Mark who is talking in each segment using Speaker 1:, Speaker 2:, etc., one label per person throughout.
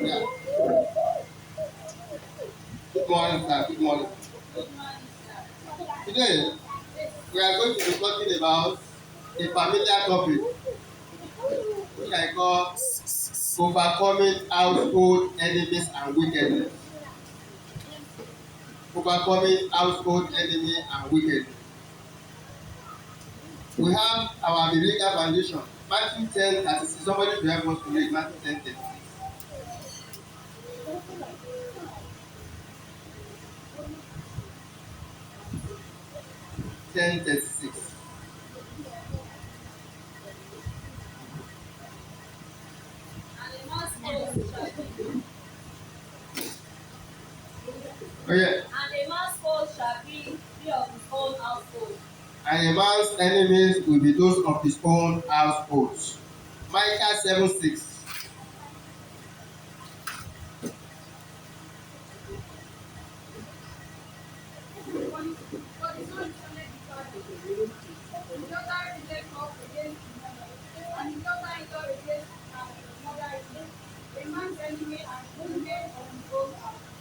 Speaker 1: Yeah. Good morning, sir. Good morning. Today, we are going to be talking about a familiar topic, which I call overcoming household enemies and wickedness. Overcoming household enemy and wickedness. We have our biblical foundation, Matthew 10:36. Somebody should help us to read Matthew 10:36. 10:36. Oh yeah.
Speaker 2: And a man's foes shall be of his own household.
Speaker 1: And a man's enemies will be those of his own households. Micah 7:6.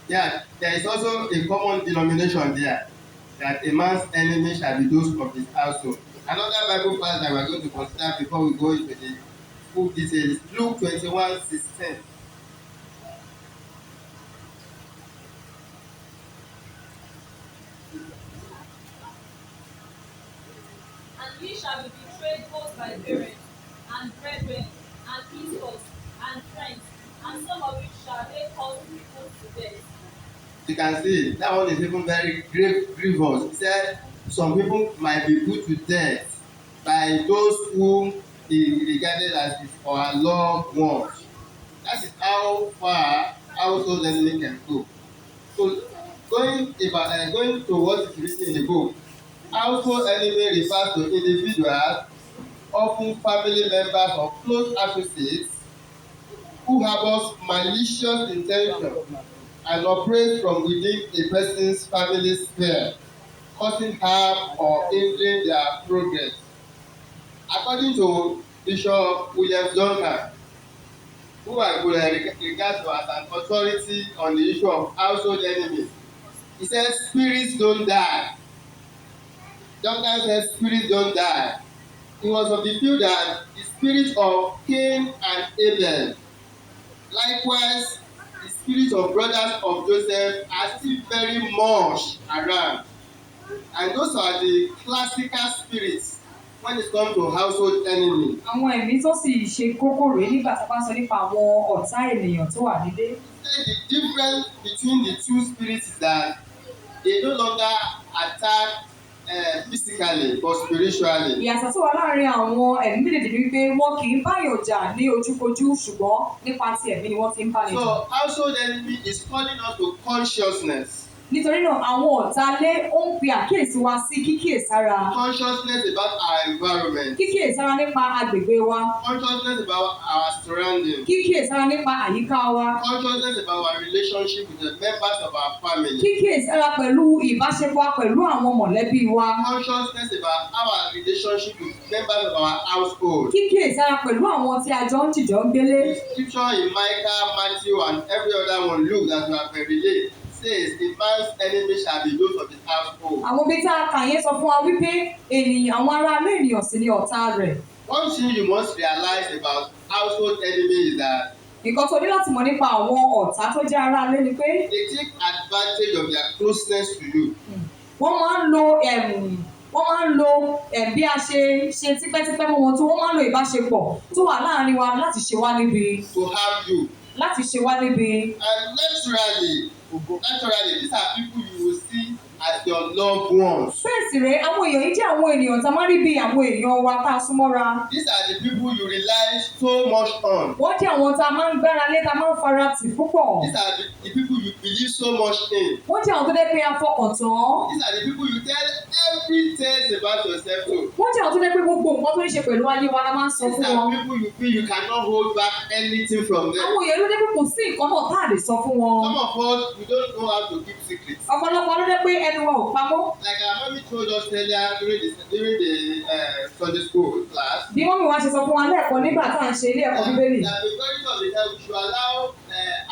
Speaker 1: Yeah, there is also a common denomination there that a man's enemy shall be those of his household. Another Bible verse that we are going to consider before we go into the full details is Luke 21:16.
Speaker 2: And ye shall be betrayed both by parents, and brethren, and kinsfolks, and friends, and some of you shall they cause people to death.
Speaker 1: You can see that one is even very grievous. He said some people might be put to death by those whom he regarded as his or her loved ones. That is how far household enemy can go. So going to what is written in the book, household enemy refers to individuals, often family members or close associates, who harbors malicious intention and operate from within a person's family sphere, causing harm or hindering their progress. According to Bishop William Duncan, who I could regard to as an authority on the issue of household enemies, he says spirits don't die. Duncan says spirits don't die. He was of the view that the spirit of Cain and Abel, likewise the spirit of brothers of Joseph, are still very much around. And those are the classical spirits when it comes to household enemy.
Speaker 3: Àwọn ẹ̀mí tó sì ṣe kókó rèé nígbà tá a bá sọ nípa àwọn ọ̀tá ènìyàn tó wà nílé.
Speaker 1: The difference between the two spirits is that they no longer attack physically but spiritually.
Speaker 3: Ìyàtọ̀ tó wà láàárín àwọn ẹ̀mí méjèèjì ni wípé wọn kì í báyàn jà ní ojúkojú ṣùgbọ́n nípa ti ẹ̀mí ni wọ́n ti ń bá ni jà.
Speaker 1: So household enemy is calling us to consciousness.
Speaker 3: Nítorí náà àwọn ọ̀tá ilé ó ń pe àkíyèsí wa sí kíkíyèsára.
Speaker 1: Consciousness about our environment.
Speaker 3: Kíkíyèsára nípa agbègbè wa.
Speaker 1: Consciousness about our surroundings.
Speaker 3: Kíkíyèsára nípa àyíká wa.
Speaker 1: Consciousness about our relationship with the members of our family.
Speaker 3: Kíkíyèsára pẹ̀lú ìbáṣepọ̀ pẹ̀lú àwọn mọ̀lẹ́bí wa.
Speaker 1: Consciousness about our relationship with members of our household.
Speaker 3: Kíkíyèsára pẹ̀lú àwọn tí a jọ ń jìjọ ń gbélé.
Speaker 1: The scripture in Micah, Matthew and every other one, Luke, that we have relayed, says the man's enemy shall be those of his household.
Speaker 3: Àwọn ibi tá a kà yẹn sọ fún wa wípé ènìyàn àwọn ará ilé ènìyàn sì ni ọ̀tá rẹ̀.
Speaker 1: One thing you must realize about household enemy is that
Speaker 3: Nǹkan tó ní láti mọ̀ nípa àwọn ọ̀tá tó jẹ́ ará ilé ni pé
Speaker 1: they take advantage of their closeness to you.
Speaker 3: wọ́n máa ń lo bí a ṣe tipẹ́tipẹ́ mọ́ wọn tó wọ́n máa ń lo ìbáṣepọ̀ tó wà láàárín wa láti ṣe wá níbi.
Speaker 1: To harm you.
Speaker 3: Láti ṣe wá níbi.
Speaker 1: And naturally, these are people you will see as your loved ones.
Speaker 3: Bẹ́ẹ̀ sì rèé, àwọn èèyàn yìí jẹ́ àwọn ènìyàn tá a máa rí bí àwọn èèyàn wa tá a súnmọ́ra.
Speaker 1: These are the people you rely so much on.
Speaker 3: Wọ́n jẹ́ àwọn tá a máa ń gbára lé tá a máa ń fara tì púpọ̀.
Speaker 1: These are the people you believe so much in.
Speaker 3: Wọ́n jẹ́ àwọn tó dé pé a fọkàn tán.
Speaker 1: These are the people you tell everything about yourself to.
Speaker 3: Wọ́n jẹ́ àwọn tó dé pé gbogbo nǹkan tó ní ṣe pẹ̀lú ayé wa la máa ń sọ fún
Speaker 1: These
Speaker 3: wọn.
Speaker 1: are people you feel you cannot hold back anything from them.
Speaker 3: Àwọn èèyàn ló dé pé kò sí nǹkan náà tá a lè sọ fún wọn.
Speaker 1: Some of us, we don't know how to keep secrets.
Speaker 3: Ọ̀pọ̀lọpọ̀ ló dé pé ẹnu wa ò pamọ́.
Speaker 1: Like our mommy told us earlier during the Sunday school class.
Speaker 3: Bí mọ́mì wa ṣe sọ fún wa lẹ́ẹ̀kan nígbà tá à ń ṣe ilé ẹ̀kọ́ Bíbélì.
Speaker 1: That the majority of the time we should allow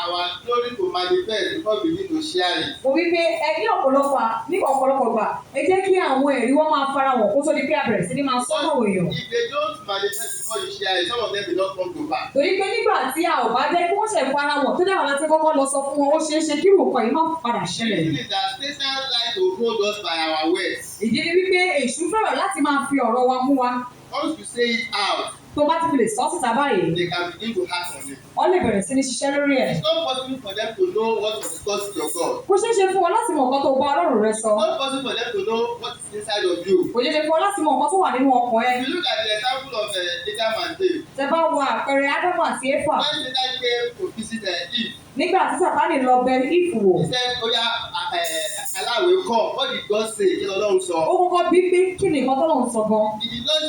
Speaker 1: our glory to manifest before we begin to share it.
Speaker 3: Mo wí pé ní ọ̀pọ̀lọpọ̀ gbà ẹ jẹ́ kí àwọn ẹ̀rí wọn máa fara wọn kó tó di pé a bẹ̀rẹ̀ sí ní máa sọ́nà èèyàn.
Speaker 1: If they don't manifest before you share it, some of them will not come to pass.
Speaker 3: Torí pé nígbà tí a ò bá jẹ́ kí wọ́n ṣe fara wọn tó dáwà láti kọ́kọ́ lọ sọ fún wọn ó ṣeé ṣe kí ìròkọ yìí má padà
Speaker 1: The
Speaker 3: ṣẹlẹ̀.
Speaker 1: reason is that Satan like to hold us by our words.
Speaker 3: Ìdí ni wípé èṣù fẹ́ràn láti máa fi ọ̀rọ̀ wa mú wa.
Speaker 1: Once you say it out,
Speaker 3: Tó bá ti fi lè sọ síta báyìí,
Speaker 1: they can begin to act on it.
Speaker 3: wọ́n lè bẹ̀rẹ̀ sí ní ṣiṣẹ́ lórí ẹ̀.
Speaker 1: It's not possible for them to know what to discuss with your God.
Speaker 3: Kò ṣeé ṣe fún wọn láti mọ nǹkan tó bá Ọlọ́run rẹ sọ.
Speaker 1: It's not possible for them to know what is inside of you.
Speaker 3: Kò ṣeé ṣe fún wọn láti mọ nǹkan tó wà nínú ọkàn ẹ.
Speaker 1: If you look at the example of Adam and Eve,
Speaker 3: Tẹ bá wo àpẹẹrẹ Ádámù àti Éfà
Speaker 1: when Satan came to visit Eve,
Speaker 3: nígbà tí Sátánì lọ bẹ Ífù wò.
Speaker 1: he said, "Oya, aláwẹ̀ kọ́, what did God say? Kí lọ́lọ́run sọ?"
Speaker 3: Ó kọ́kọ́ bí pé kí ni nǹkan tọ́lọ́run sọ gan.
Speaker 1: He did not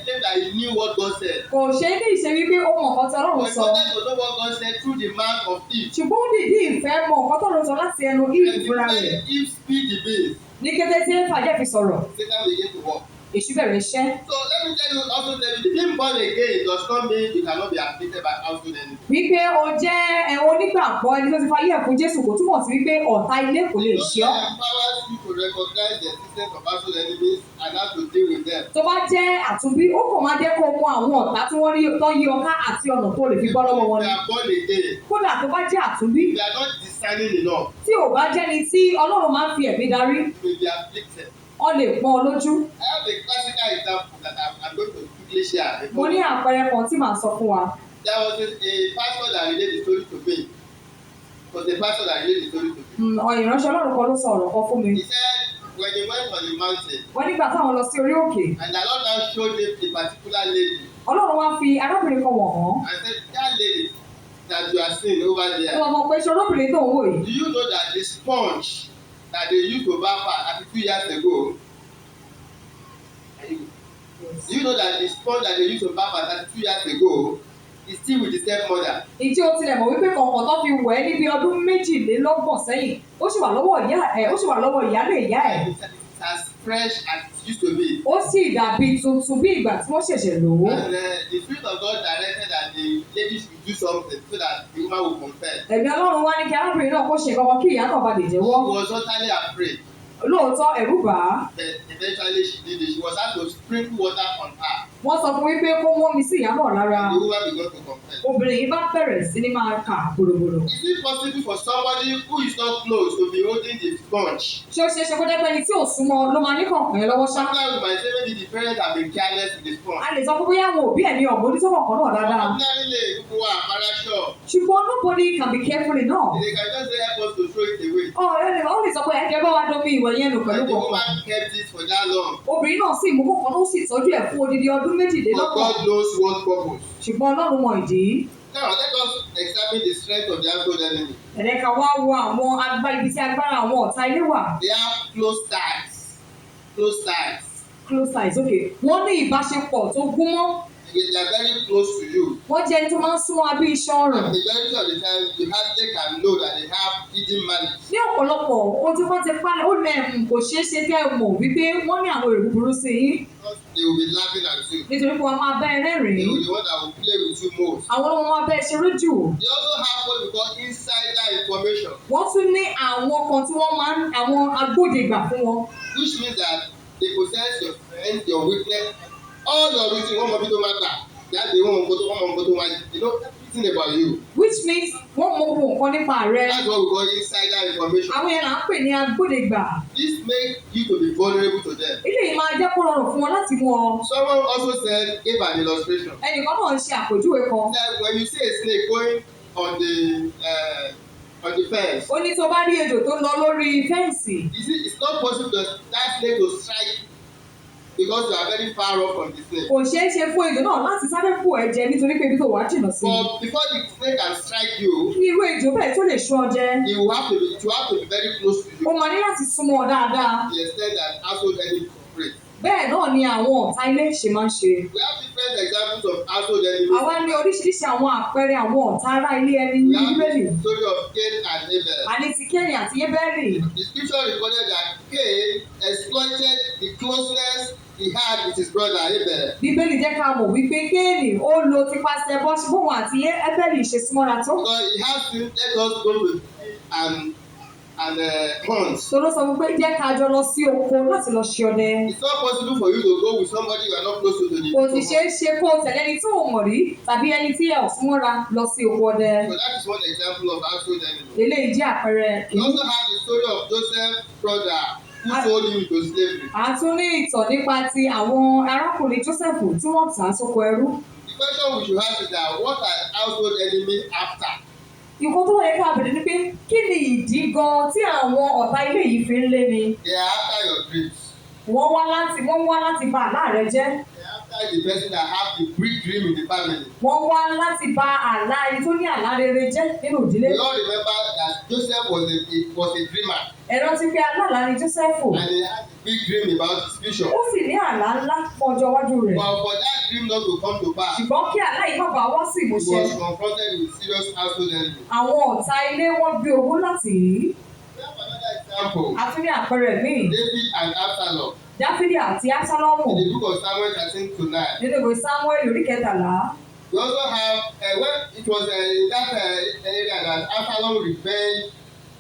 Speaker 1: claim that he knew what God said.
Speaker 3: Kò ṣe é ní ìṣe wípé ó mọ nǹkan tí Ọlọ́run
Speaker 1: But he
Speaker 3: sọ.
Speaker 1: wanted to know what God said through the mouth of Eve.
Speaker 3: Ṣùgbọ́n ó dìdí ìfẹ́ mọ nǹkan tọ́lọ́run sọ láti ẹnu
Speaker 1: And
Speaker 3: Ífù
Speaker 1: the
Speaker 3: fúnra rẹ̀.
Speaker 1: moment Eve speak the base,
Speaker 3: Ní kété tí Éfà jẹ́ fi sọ̀rọ̀,
Speaker 1: Satan began to work.
Speaker 3: èṣù bẹ̀rẹ̀ iṣẹ́.
Speaker 1: So let me also tell you, being born again does not mean you cannot be afflicted by household enemies.
Speaker 3: Wípé o jẹ́ onígbàgbọ́ ẹni tó ti fa ayé ẹ̀kún Jésù kò túmọ̀ sí wípé ọ̀tá ilé kò lè ṣe ọ́.
Speaker 1: God empowers you to recognize the existence of household enemies and how to deal with them.
Speaker 3: Tó bá jẹ́ àtúnbí, ó kàn máa jẹ́ kó mọ àwọn ọ̀tá tí wọ́n rí tó yí ọ ká àti ọ̀nà tó lè fi bọ́ lọ́wọ́ wọn
Speaker 1: If
Speaker 3: ni.
Speaker 1: you are born again,
Speaker 3: Kódà tó bá jẹ́ àtúnbí,
Speaker 1: if you are not discerning enough,
Speaker 3: tí ò bá jẹ́ni tí Ọlọ́run máa ń fi ẹ̀mí darí,
Speaker 1: you will be afflicted.
Speaker 3: ọ lè pọ́n ọ lójú.
Speaker 1: I have a classical example that I'm going to quickly share.
Speaker 3: Mo ní àpẹẹrẹ kan tí màá sọ fún wa.
Speaker 1: There was a pastor that related the story to me. It was a pastor that related the story to me.
Speaker 3: Ìránṣẹ́ Ọlọ́run kan ló sọ ọ̀rọ̀ kan fún mi.
Speaker 1: He said when they went on the mountain
Speaker 3: Wọ́n nígbà táwọn lọ sí orí òkè,
Speaker 1: and the Lord now showed him a particular lady
Speaker 3: Ọlọ́run wá fi arábìnrin kan wọ̀n wọ́n.
Speaker 1: and said that lady that you are seeing over
Speaker 3: Ó
Speaker 1: there,
Speaker 3: wọ́n mọ̀ pé ṣe olóbìnrin tó ń wò yìí.
Speaker 1: do you know that the sponge that they used to bath her 32 years ago, do you know that the sponge that they used to bath her 32 years ago is still with the stepmother?
Speaker 3: Ìdí o tilẹ̀ mọ̀ wípé kọ̀ọ̀kan tó fi wẹ̀ ẹ́ níbi ọdún méjìlélọ́gbọ̀n sẹ́yìn, ó sì wà lọ́wọ́ ìyálé ìyá ẹ̀.
Speaker 1: It's as fresh as it used to be.
Speaker 3: Ó sì dàbí tuntun bí ìgbà tí wọ́n ṣẹ̀ṣẹ̀ lò ó.
Speaker 1: And the Spirit of God directed that the lady should do something so that the woman will confess.
Speaker 3: Ẹ̀mí Ọlọ́run wá ní kí arábìnrin náà kó ṣe nǹkan kí ìyá náà bá lè jẹ́wọ́.
Speaker 1: She was totally afraid,
Speaker 3: Lóòótọ́ ẹ̀rù bà á.
Speaker 1: but eventually she did it. She was asked to sprinkle water on her.
Speaker 3: Wọ́n sọ fún wípé kó mọ́ mi sí ìyá náà lára.
Speaker 1: And the woman began to confess.
Speaker 3: Obìnrin yìí bá bẹ̀rẹ̀ sí ní máa kà gbòdògbòdò.
Speaker 1: Is it possible for somebody who is not close to be holding the sponge?
Speaker 3: Ṣé ó ṣeé ṣe kó jẹ́ pé ẹni tí ò súnmọ́ ló máa ní kọ̀ọ̀kan yẹn lọ́wọ́ ṣá?
Speaker 1: Sometimes we might say maybe the parents have been careless with the sponge.
Speaker 3: A lè sọ fún bóyá àwọn òbí ẹ̀ ní ọ̀mọ́dútó kọ̀ọ̀kan náà dáadáa.
Speaker 1: Ordinarily, people who are parasure,
Speaker 3: Ṣùgbọ́n nobody can be careful enough.
Speaker 1: they can just say help us to throw it away.
Speaker 3: Ó lè sọ pé ẹ̀jẹ̀ bá wa domi ìwẹ̀ yẹn nù pẹ̀lú
Speaker 1: But the
Speaker 3: kọ̀ọ̀kan.
Speaker 1: woman kept it for that long.
Speaker 3: Obìnrin náà sì mú kọ̀ọ̀kan ó sì tọ́jú ẹ̀ fún odidi ọdún
Speaker 1: For
Speaker 3: méjìlélọ́gbọ̀n.
Speaker 1: God knows what purpose.
Speaker 3: Ṣùgbọ́n Ọlọ́run mọ ìdí.
Speaker 1: Now, let us examine the strength of the household enemy.
Speaker 3: Ẹ̀rẹ́ka wá wo àwọn ibi tí agbára àwọn ọ̀tá ilé wà.
Speaker 1: They have close ties. Close ties.
Speaker 3: Close ties, okay. Wọ́n ní ìbáṣepọ̀ tó gúnmọ́.
Speaker 1: They are very close to you.
Speaker 3: Wọ́n jẹ́ ẹni tó máa ń súnmọ́ abí iṣan ọrùn.
Speaker 1: And majority of the time, you hardly can know that they have hidden malice.
Speaker 3: Ní ọ̀pọ̀lọpọ̀ ojú wọn ti pálẹ̀ ó kò ṣeé ṣe kẹ́ ẹ mọ̀ wípé wọ́n ní àwọn èrò búburú sí yín.
Speaker 1: Because they will be laughing at you.
Speaker 3: Nítorí pé wọ́n máa bá ẹ
Speaker 1: They
Speaker 3: rẹ́rìn-ín.
Speaker 1: will be the one that will play with you most.
Speaker 3: Àwọn ọmọ máa bá ẹ ṣeré jù.
Speaker 1: They also have what we call insider information,
Speaker 3: Wọ́n tún ní àwọn kan tí wọ́n máa ń àwọn agbódegbà fún wọn.
Speaker 1: which means that they possess your strength, your weakness, all your weakness. One more bit matter. That they won't go to they know everything about you.
Speaker 3: Which means wọ́n mọ gbogbo nǹkan nípa rẹ̀.
Speaker 1: That's what we call insider information.
Speaker 3: Àwọn yẹn là ń pè ní agbódegbà.
Speaker 1: This makes you to be vulnerable to them.
Speaker 3: Ilé yìí máa jẹ́ kó rọrùn fún wọn láti mọ.
Speaker 1: Someone also gave an illustration.
Speaker 3: Ẹnìkan náà ń ṣe àpèjúwe kan.
Speaker 1: That when you see a snake going on the fence,
Speaker 3: Ó ní tó bá rí ejò tó lọ lórí fẹ́ǹsì.
Speaker 1: it's not possible that snake to strike because you are very far off from the snake.
Speaker 3: Kò ṣeé ṣe fún ejò náà láti sáré fò ẹ́ jẹ nítorí pé ibi tó wà jìnnà sí.
Speaker 1: But before the snake can strike you,
Speaker 3: Kí irú ejò bẹ́ẹ̀ tó lè ṣú ọ jẹ.
Speaker 1: it will have to be very close to
Speaker 3: Ó
Speaker 1: you.
Speaker 3: máa ní láti súnmọ́ ọ dáadáa.
Speaker 1: To the extent that household enemies operate.
Speaker 3: Bẹ́ẹ̀ náà ni àwọn ọ̀tá ilé ṣe máa ń ṣe.
Speaker 1: We have different examples of household enemies.
Speaker 3: Àwa ní oríṣiríṣi àwọn àpẹẹrẹ àwọn ọ̀tá ará ilé ẹni ní
Speaker 1: We have
Speaker 3: Bíbélì.
Speaker 1: the story of Cain and Abel.
Speaker 3: Àní ti Kéènì àti Ébẹ́lì.
Speaker 1: The scripture recorded that Cain exploited the closeness he had with his brother Abel.
Speaker 3: Bíbélì jẹ́ ká mọ̀ wípé Kéènì ó lo tipasẹ̀ bóun àti Ébẹ́lì ṣe súnmọ́ra tó.
Speaker 1: Because he has to let us go to and hunt.
Speaker 3: Toló sọ fún pé jẹ́ ká jọ lọ sí oko láti lọ ṣe ọdẹ.
Speaker 1: It's not possible for you to go with somebody you are not close to the
Speaker 3: Kò sì ṣeé ṣe kó o tẹ̀lé ẹni tí ò mọ̀ rí tàbí ẹni tí ẹ ò súnmọ́ra lọ sí oko ọdẹ.
Speaker 1: So that is one example of household enemy.
Speaker 3: Eléyìí jẹ́ àpẹẹrẹ.
Speaker 1: We also have the story of Joseph's brother who sold him into slavery.
Speaker 3: A tún ní ìtàn nípa ti àwọn arákùnrin Jósẹ́fù tí wọ́n tà á sóko ẹrú.
Speaker 1: The question we should ask is that what are household enemy after?
Speaker 3: Nǹkan tó yẹ ká bẹ̀rẹ̀ ni pé kí ni ìdí gan tí àwọn ọ̀tá ilé yìí fi ń lé ni?
Speaker 1: They are after your dreams.
Speaker 3: Wọ́n wá láti bà àlá rẹ jẹ́.
Speaker 1: They are after the person that have the big dream in the family.
Speaker 3: Wọ́n wá láti bà àlá ẹni tó ní àlá rere jẹ́ nínú ìdílé.
Speaker 1: We all remember that Joseph was a dreamer.
Speaker 3: Ẹ rántí pé aláàlá ni Jósẹ́fù.
Speaker 1: And he had a big dream about his future.
Speaker 3: Ó sì ní àlá ńlá fún ọjọ́ iwájú rẹ̀.
Speaker 1: But for that dream not to come to pass,
Speaker 3: Ṣùgbọ́n kí àlá yìí má bàa wá sí
Speaker 1: he
Speaker 3: ìmúṣẹ.
Speaker 1: was confronted with serious household enemy.
Speaker 3: Àwọn ọ̀tá ilé wọ́n gbé owó láti yìí.
Speaker 1: We have another example.
Speaker 3: A tún ní àpẹẹrẹ míì.
Speaker 1: David and Absalom.
Speaker 3: Dáfídì àti Ábsálọ́mù
Speaker 1: In the book of Samuel 13-9.
Speaker 3: nínú ìwé Sámúẹ́lì orí kẹtàlá.
Speaker 1: We also have when it was in that area that Absalom revenged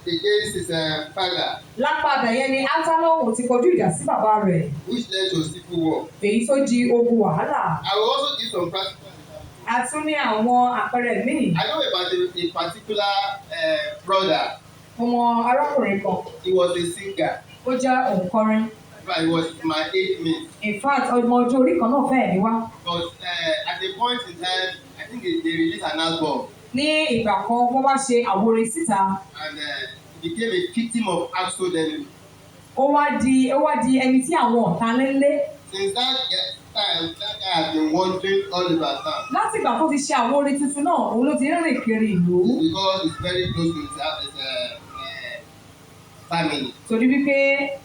Speaker 1: against his father,
Speaker 3: Lápá abẹ̀yẹn ni Ábsálọ́mù ti kọjú ìjà sí bàbá rẹ̀.
Speaker 1: which led to civil war.
Speaker 3: Èyí tó di ogun wàhálà.
Speaker 1: I will also give some practical examples.
Speaker 3: A tún ní àwọn àpẹẹrẹ míì.
Speaker 1: I know about a particular brother.
Speaker 3: Ọmọ arákùnrin kan,
Speaker 1: He was a singer.
Speaker 3: ó jẹ́ òǹkọrin.
Speaker 1: But he was my age mate.
Speaker 3: In fact, ọmọ ọjọ́ orí kan náà fẹ́ẹ̀ ní wá.
Speaker 1: But at a point in time, I think they released an album.
Speaker 3: Ní ìgbà kan, wọ́n wá ṣe àwòrán síta.
Speaker 1: And he became a victim of household enemy.
Speaker 3: Ó wá di ẹni tí àwọn ọ̀tá lé lé.
Speaker 1: Since that time, that guy has been wandering all over town.
Speaker 3: Láti ìgbà tó ti ṣe àwòrán tuntun náà, òun ló ti rìn kiri ìlú.
Speaker 1: Because he's very close to his family.
Speaker 3: Torí wípé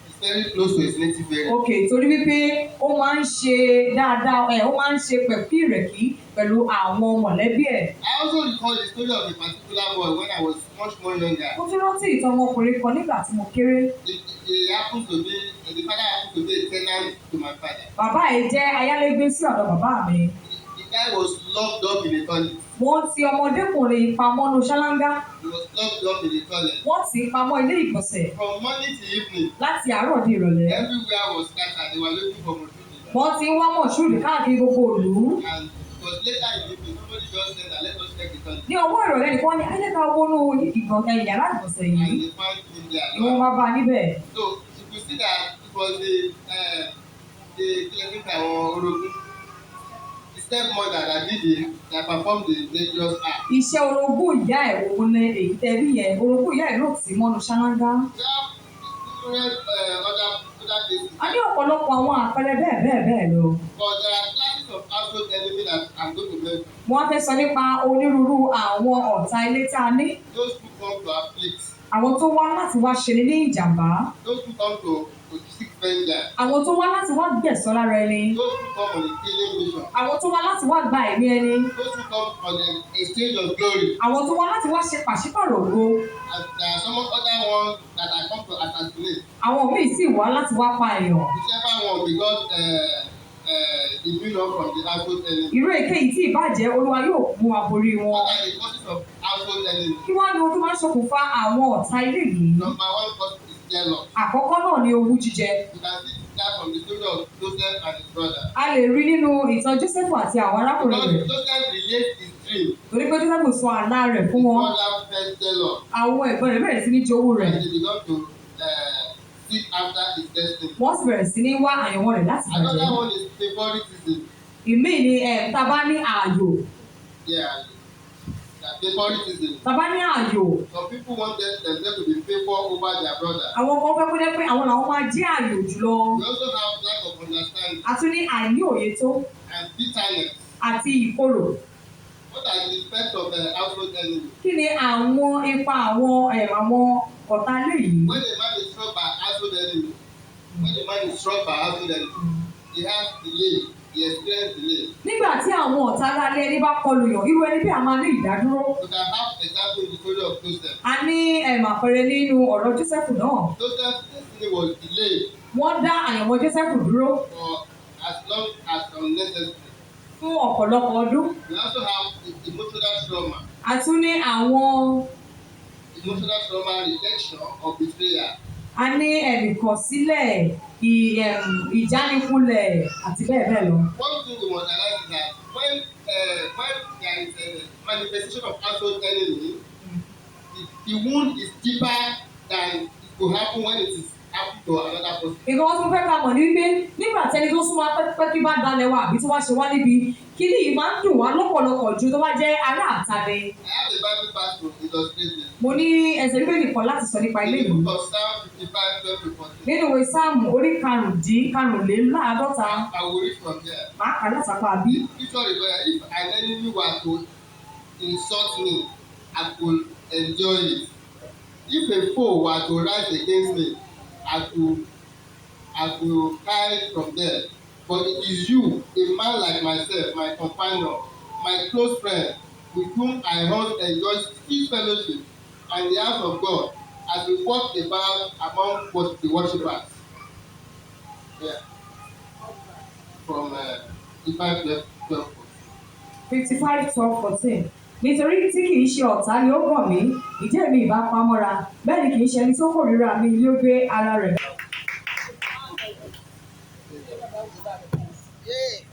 Speaker 1: He's very close to his native area.
Speaker 3: torí wípé ó máa ń ṣe dáadáa, ó máa ń ṣe pẹ̀kí ìrẹ̀kí pẹ̀lú àwọn mọ̀lẹ́bí ẹ̀.
Speaker 1: I also recall the story of a particular boy when I was much more younger.
Speaker 3: Mo tún rántí ìtàn ọmọkùnrin kan nígbà tí mo kéré.
Speaker 1: The father happens to be a tenant to my father.
Speaker 3: Bàbá ẹ̀ jẹ́ ayálégbé sí ọ̀dọ̀ bàbá mi.
Speaker 1: The guy was locked up in a toilet.
Speaker 3: Wọ́n ti ọmọdékùnrin pamọ́ nu ṣáláńgá.
Speaker 1: He was locked up in a toilet.
Speaker 3: Wọ́n tì í pamọ́ ilé ìgbọ̀nsẹ̀
Speaker 1: From morning till evening,
Speaker 3: láti àárọ̀ di ìrọ̀lẹ́.
Speaker 1: everywhere was scattered. They were looking for Moshood.
Speaker 3: Wọ́n ti ń wá mọ̀ṣúrì káàkiri gbogbo ìlú.
Speaker 1: And it was later in the evening, somebody just said that let us check the toilet.
Speaker 3: Ní ọwọ́ ìrọ̀lẹ́ nìkan ni ayé ká wọnú yàrá ìgbọ̀nsẹ̀ yìí.
Speaker 1: And they found him there.
Speaker 3: Ni wọ́n bá bá a níbẹ̀.
Speaker 1: So you could see that it was the clinic Orogun, the stepmother that performed the dangerous act.
Speaker 3: Iṣẹ́ orogún ìyá ẹ̀ òun ni èyí tẹ́rí yẹn. Orogún ìyá ẹ̀ ló tì í mọ́nu ṣáláńgá.
Speaker 1: We have other cases.
Speaker 3: A ní ọ̀pọ̀lọpọ̀ àwọn àpẹẹrẹ bẹ́ẹ̀ lọ.
Speaker 1: But there are classes of household enemy that I'm going to mention.
Speaker 3: Wọ́n fẹ́ sọ nípa onírúurú àwọn ọ̀tá ilé tá a ní.
Speaker 1: Those who come to afflict.
Speaker 3: Àwọn tó wá láti wá ṣe ní ìjàmbá.
Speaker 1: Those who come to seek vengeance.
Speaker 3: Àwọn tó wá láti wá gbẹ̀san lára ẹni.
Speaker 1: Those who come on a killing mission.
Speaker 3: Àwọn tó wá láti wá gba ẹ̀mí ẹni.
Speaker 1: Those who come on an exchange of glory.
Speaker 3: Àwọn tó wá láti wá ṣe pàṣípàrọ̀ ògo.
Speaker 1: And there are some other ones that are come to assassinate.
Speaker 3: Àwọn míì sì wá láti wá pa èèyàn.
Speaker 1: Whichever one because the build up from the household enemy.
Speaker 3: Irú èkéyìí tí ìbàjẹ́ Olúwa yóò mú wa borí wọn.
Speaker 1: What are the causes of household enemy?
Speaker 3: Kí wá ní ohun tó máa ń ṣokùnfà àwọn ọ̀tá ilé yìí?
Speaker 1: Number one cause is jealous.
Speaker 3: Àkọ́kọ́ náà ni owú jíjẹ.
Speaker 1: You can see that from the story of Joseph and his brother.
Speaker 3: A lè rí nínú ìtàn Jósẹ́fù àti àwọn arákùnrin
Speaker 1: Because
Speaker 3: rẹ̀.
Speaker 1: Joseph relates his dream.
Speaker 3: Torí pé Jósẹ́fù sọ àlá rẹ̀ fún
Speaker 1: His
Speaker 3: wọn.
Speaker 1: brother felt jealous.
Speaker 3: Àwọn ẹ̀gbọ́n rẹ̀ bẹ̀rẹ̀ sí ní jowú rẹ̀.
Speaker 1: And he began to seek after his destiny.
Speaker 3: Wọ́n sì bẹ̀rẹ̀ sí ní wá àyànwọ́ rẹ̀ láti bàjẹ́.
Speaker 1: Another one is favoritism.
Speaker 3: Ìmíì ni tá a bá ní ààyò.
Speaker 1: Yeah. Favoritism.
Speaker 3: Tá a bá ní ààyò.
Speaker 1: Some people want themselves to be favored over their brother.
Speaker 3: Àwọn kan fẹ́ kó jẹ́ pé àwọn làwọn máa jẹ́ ààyò jùlọ.
Speaker 1: We also have lack of understanding
Speaker 3: A tún ní àìní òye tó
Speaker 1: and bitterness.
Speaker 3: àti ìkorò.
Speaker 1: What are the effects of the household enemy?
Speaker 3: Kí ni àwọn ipa àwọn ọ̀tá ilé yìí?
Speaker 1: When a man is struck by household enemy, he has delay. He experience delay.
Speaker 3: Nígbà tí àwọn ọ̀tá alálé ẹni bá kọlù yàn, irú ẹni bí a máa ní ìdádúró.
Speaker 1: We can have example in the story of Joseph.
Speaker 3: A ní àpẹẹrẹ nínú ọ̀rọ̀ Jósẹ́fù náà.
Speaker 1: Joseph's destiny was delayed
Speaker 3: wọ́n dá àyànmọ́ Jósẹ́fù dúró
Speaker 1: for as long as unnecessary.
Speaker 3: fún ọ̀pọ̀lọpọ̀ ọdún.
Speaker 1: We also have emotional trauma.
Speaker 3: A tún ní àwọn
Speaker 1: Emotional trauma, rejection or betrayal.
Speaker 3: a ní ìkọ̀sílẹ̀ ìjánikulẹ̀ àti bẹ́ẹ̀ bẹ́ẹ̀ lọ.
Speaker 1: One thing we must realize is that when there is a manifestation of household enemy, the wound is deeper than it could happen when it is happen to another person.
Speaker 3: Nǹkan wọn tún fẹ́ ká mọ̀ ní wípé nígbà tẹ́ni tó súnmọ́ pẹ́kí bá dalẹ̀ wa àbí tó wá ṣe wá níbi kíní yìí máa ń dùn wá lọ́pọ̀lọpọ̀ ju tó bá jẹ́ ará àta ni.
Speaker 1: I have a Bible verse to illustrate this.
Speaker 3: Mo ní ẹsẹ̀ bíbélì kan láti sọ nípa ilé
Speaker 1: In the
Speaker 3: yìí.
Speaker 1: book of Psalm 55:12-14.
Speaker 3: Nínú ìwé Sáàmù orí karùnléláàádọ́ta,
Speaker 1: I will read from there.
Speaker 3: màá kà látàpá àbí.
Speaker 1: Scripture requires if an enemy were to insult me, I could enjoy it. If a foe were to rise against me, I could hide from them. But it is you, a man like myself, my companion, my close friend, with whom I once enjoyed sweet fellowship and the house of God, as we walk about among the worshippers. Yeah. From 55:12.
Speaker 3: 55:12-14. Nítorí tí kìí ṣe ọ̀tá ni ó gàn mí, ìjẹ́ mi ìbá pamọ́ra, bẹ́ẹ̀ ni kìí ṣe ẹni tó kórìíra mi ni ó gbé ara rẹ̀.
Speaker 1: Yeah.